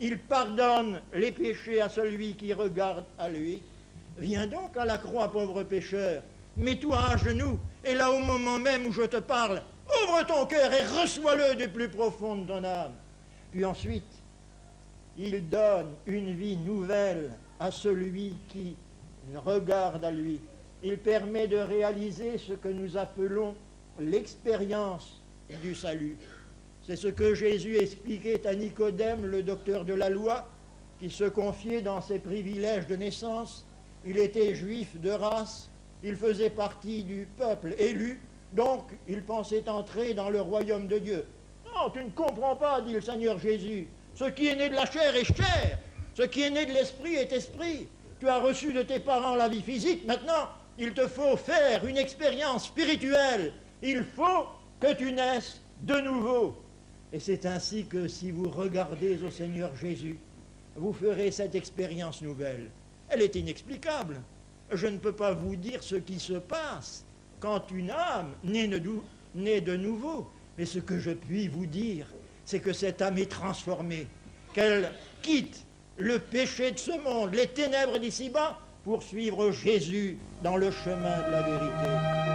il pardonne les péchés à celui qui regarde à lui. Viens donc à la croix, pauvre pécheur, mets-toi à genoux, et là au moment même où je te parle, ouvre ton cœur et reçois-le du plus profond de ton âme. Puis ensuite, il donne une vie nouvelle à celui qui regarde à lui. Il permet de réaliser ce que nous appelons l'expérience du salut. C'est ce que Jésus expliquait à Nicodème, le docteur de la loi, qui se confiait dans ses privilèges de naissance. Il était juif de race, il faisait partie du peuple élu, donc il pensait entrer dans le royaume de Dieu. Non, tu ne comprends pas, dit le Seigneur Jésus. Ce qui est né de la chair est chair, ce qui est né de l'esprit est esprit. Tu as reçu de tes parents la vie physique, maintenant il te faut faire une expérience spirituelle. Il faut que tu naisses de nouveau. Et c'est ainsi que si vous regardez au Seigneur Jésus, vous ferez cette expérience nouvelle. Elle est inexplicable. Je ne peux pas vous dire ce qui se passe quand une âme naît de nouveau. Mais ce que je puis vous dire, c'est que cette âme est transformée, qu'elle quitte le péché de ce monde, les ténèbres d'ici-bas, pour suivre Jésus dans le chemin de la vérité.